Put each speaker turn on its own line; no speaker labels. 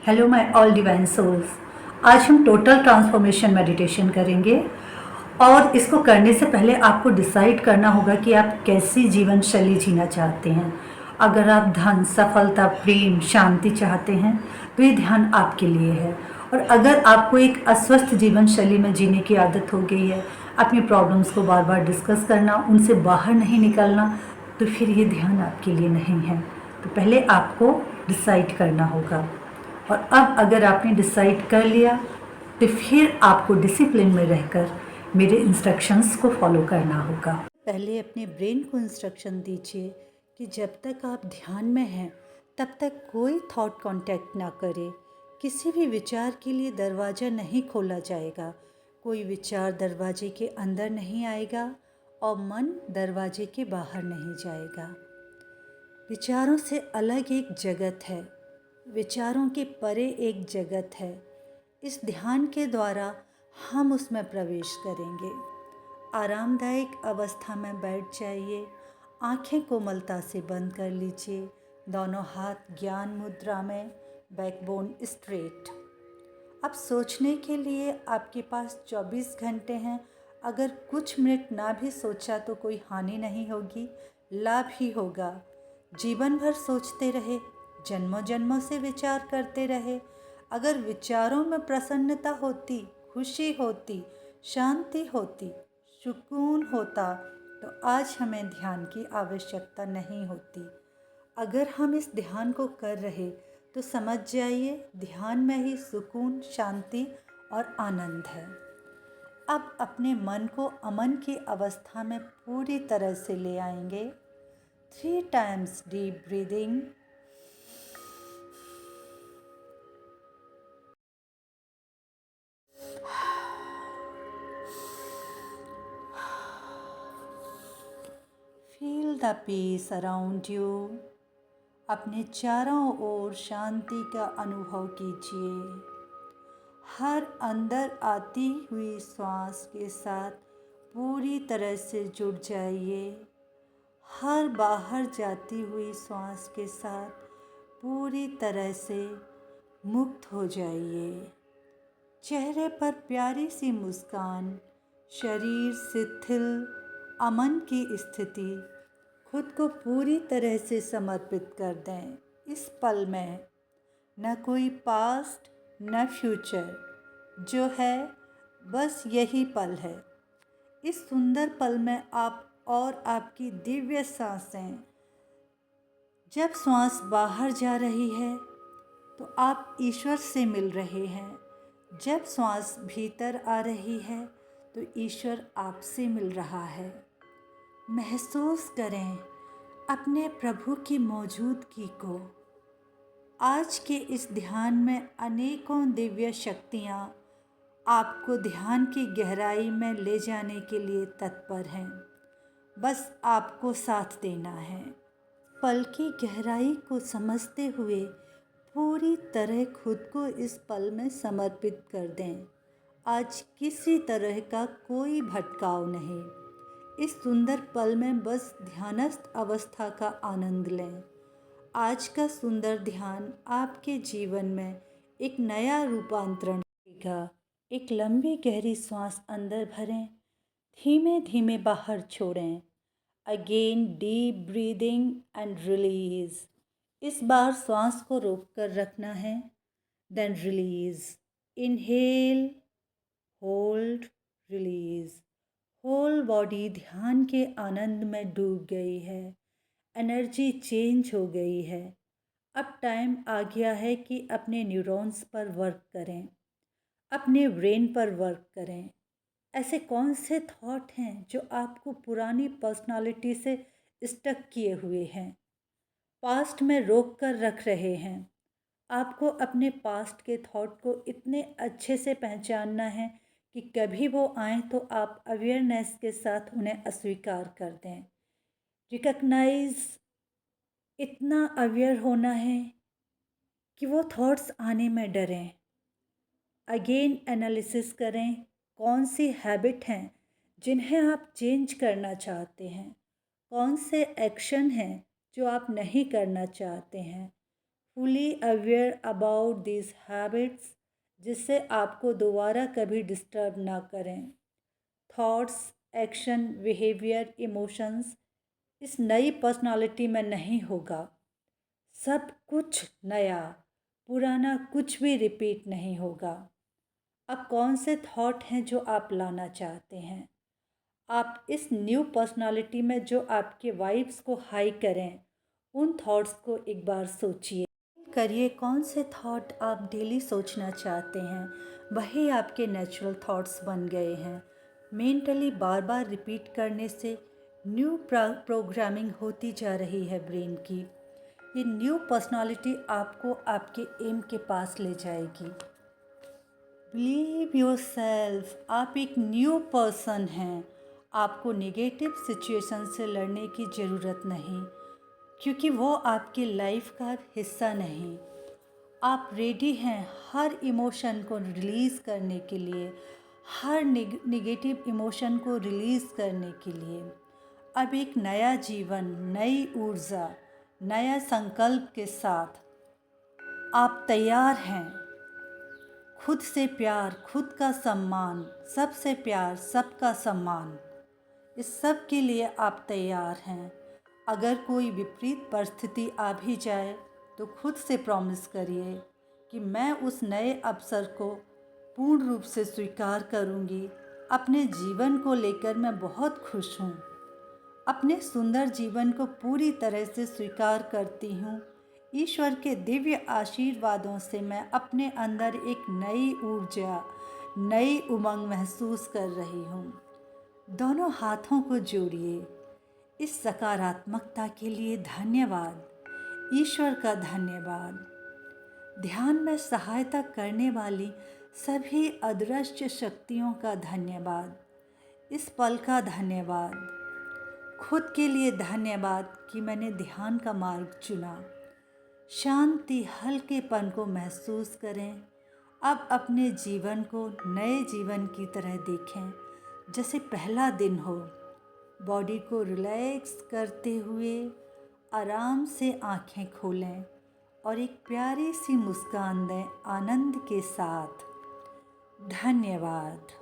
Hello my all divine souls. आज हम total transformation meditation करेंगे और इसको करने से पहले आपको डिसाइड करना होगा कि आप कैसी जीवन शैली जीना चाहते हैं। अगर आप धन, सफलता, प्रेम, शांति चाहते हैं तो ये ध्यान आपके लिए है। और अगर आपको एक अस्वस्थ जीवन शैली में जीने की आदत हो गई है, अपनी प्रॉब्लम्स को बार बार डिस्कस करना, उनसे बाहर नहीं निकलना, तो फिर ये ध्यान आपके लिए नहीं है। तो पहले आपको डिसाइड करना होगा। और अब अगर आपने डिसाइड कर लिया तो फिर आपको डिसिप्लिन में रहकर मेरे इंस्ट्रक्शंस को फॉलो करना होगा। पहले अपने ब्रेन को इंस्ट्रक्शन दीजिए कि जब तक आप ध्यान में हैं तब तक कोई थॉट कांटेक्ट ना करे। किसी भी विचार के लिए दरवाज़ा नहीं खोला जाएगा। कोई विचार दरवाजे के अंदर नहीं आएगा और मन दरवाजे के बाहर नहीं जाएगा। विचारों से अलग एक जगत है, विचारों के परे एक जगत है। इस ध्यान के द्वारा हम उसमें प्रवेश करेंगे। आरामदायक अवस्था में बैठ जाइए, आंखें कोमलता से बंद कर लीजिए, दोनों हाथ ज्ञान मुद्रा में, बैकबोन स्ट्रेट। अब सोचने के लिए आपके पास 24 घंटे हैं। अगर कुछ मिनट ना भी सोचा तो कोई हानि नहीं होगी, लाभ ही होगा। जीवन भर सोचते रहे, जन्मों जन्मों से विचार करते रहे। अगर विचारों में प्रसन्नता होती, खुशी होती, शांति होती, सुकून होता तो आज हमें ध्यान की आवश्यकता नहीं होती। अगर हम इस ध्यान को कर रहे तो समझ जाइए ध्यान में ही सुकून, शांति और आनंद है। अब अपने मन को अमन की अवस्था में पूरी तरह से ले आएंगे। 3 times deep breathing. Feel the peace around you. अपने चारों ओर शांति का अनुभव कीजिए। हर अंदर आती हुई श्वास के साथ पूरी तरह से जुड़ जाइए। हर बाहर जाती हुई श्वास के साथ पूरी तरह से मुक्त हो जाइए। चेहरे पर प्यारी सी मुस्कान, शरीर शिथिल, अमन की स्थिति। खुद को पूरी तरह से समर्पित कर दें। इस पल में न कोई पास्ट न फ्यूचर, जो है बस यही पल है। इस सुंदर पल में आप और आपकी दिव्य सांसें। जब श्वास बाहर जा रही है तो आप ईश्वर से मिल रहे हैं। जब श्वास भीतर आ रही है तो ईश्वर आपसे मिल रहा है। महसूस करें अपने प्रभु की मौजूदगी को। आज के इस ध्यान में अनेकों दिव्य शक्तियाँ आपको ध्यान की गहराई में ले जाने के लिए तत्पर हैं। बस आपको साथ देना है। पल की गहराई को समझते हुए पूरी तरह खुद को इस पल में समर्पित कर दें। आज किसी तरह का कोई भटकाव नहीं। इस सुंदर पल में बस ध्यानस्थ अवस्था का आनंद लें। आज का सुंदर ध्यान आपके जीवन में एक नया रूपांतरण देगा। एक लंबी गहरी सांस अंदर भरें, धीमे धीमे बाहर छोड़ें। Again deep breathing and release. इस बार सांस को रोक कर रखना है, then release. Inhale, hold, release. Whole body ध्यान के आनंद में डूब गई है। एनर्जी चेंज हो गई है। अब टाइम आ गया है कि अपने न्यूरॉन्स पर वर्क करें, अपने ब्रेन पर वर्क करें। ऐसे कौन से थॉट हैं जो आपको पुरानी पर्सनालिटी से स्टक किए हुए हैं, पास्ट में रोक कर रख रहे हैं? आपको अपने पास्ट के थॉट को इतने अच्छे से पहचानना है कि कभी वो आए तो आप अवेयरनेस के साथ उन्हें अस्वीकार कर दें। रिकग्नाइज, इतना अवेयर होना है कि वो थॉट्स आने में डरें। अगेन एनालिसिस करें कौन सी हैबिट हैं जिन्हें आप चेंज करना चाहते हैं, कौन से एक्शन हैं जो आप नहीं करना चाहते हैं। Fully aware about this habits, जिससे आपको दोबारा कभी डिस्टर्ब ना करें। थॉट्स, एक्शन, बिहेवियर, इमोशंस इस नई पर्सनालिटी में नहीं होगा। सब कुछ नया, पुराना कुछ भी रिपीट नहीं होगा। अब कौन से थॉट हैं जो आप लाना चाहते हैं? आप इस न्यू पर्सनालिटी में जो आपके वाइब्स को हाई करें, उन थॉट्स को एक बार सोचिए। करिए कौन से थॉट आप डेली सोचना चाहते हैं, वही आपके नेचुरल थॉट्स बन गए हैं। मेंटली बार बार रिपीट करने से न्यू प्रोग्रामिंग होती जा रही है ब्रेन की। ये न्यू पर्सनालिटी आपको आपके एम के पास ले जाएगी। बिलीव योरसेल्फ, आप एक न्यू पर्सन हैं। आपको नेगेटिव सिचुएशन से लड़ने की ज़रूरत नहीं, क्योंकि वो आपकी लाइफ का हिस्सा नहीं। आप रेडी हैं हर इमोशन को रिलीज़ करने के लिए, हर नेगेटिव इमोशन को रिलीज़ करने के लिए। अब एक नया जीवन, नई ऊर्जा, नया संकल्प के साथ आप तैयार हैं। खुद से प्यार, खुद का सम्मान, सबसे प्यार, सबका सम्मान, इस सब के लिए आप तैयार हैं। अगर कोई विपरीत परिस्थिति आ भी जाए तो खुद से प्रॉमिस करिए कि मैं उस नए अवसर को पूर्ण रूप से स्वीकार करूंगी। अपने जीवन को लेकर मैं बहुत खुश हूँ। अपने सुंदर जीवन को पूरी तरह से स्वीकार करती हूँ। ईश्वर के दिव्य आशीर्वादों से मैं अपने अंदर एक नई ऊर्जा, नई उमंग महसूस कर रही हूँ। दोनों हाथों को जोड़िए। इस सकारात्मकता के लिए धन्यवाद, ईश्वर का धन्यवाद। ध्यान में सहायता करने वाली सभी अदृश्य शक्तियों का धन्यवाद। इस पल का धन्यवाद। खुद के लिए धन्यवाद कि मैंने ध्यान का मार्ग चुना। शांति, हल्केपन को महसूस करें। अब अपने जीवन को नए जीवन की तरह देखें, जैसे पहला दिन हो। बॉडी को रिलैक्स करते हुए आराम से आँखें खोलें और एक प्यारी सी मुस्कान दें आनंद के साथ। धन्यवाद।